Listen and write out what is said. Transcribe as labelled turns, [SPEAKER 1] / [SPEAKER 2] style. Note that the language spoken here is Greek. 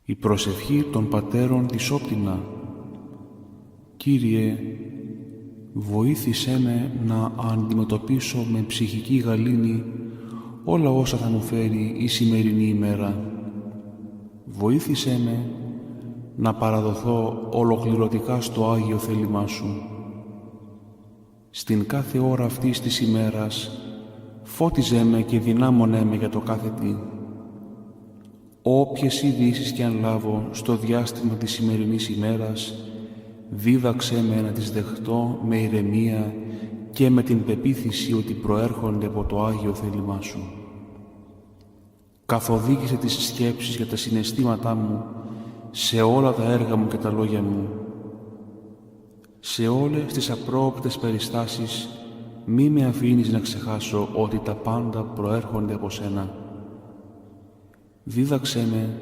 [SPEAKER 1] Η προσευχή των πατέρων της Όπτινα. Κύριε, βοήθησέ με να αντιμετωπίσω με ψυχική γαλήνη όλα όσα θα μου φέρει η σημερινή ημέρα. Βοήθησέ με να παραδοθώ ολοκληρωτικά στο Άγιο θέλημά Σου. Στην κάθε ώρα αυτής της ημέρας, φώτιζέ με και δυνάμωνέ με για το κάθε τι. Όποιες ειδήσεις και αν λάβω στο διάστημα της σημερινής ημέρας, δίδαξέ με να τις δεχτώ με ηρεμία και με την πεποίθηση ότι προέρχονται από το Άγιο θέλημά Σου. Καθοδήγησε τις σκέψεις για τα συναισθήματά μου σε όλα τα έργα μου και τα λόγια μου. Σε όλες τις απρόοπτες περιστάσεις μη με αφήνεις να ξεχάσω ότι τα πάντα προέρχονται από Σένα. Δίδαξέ με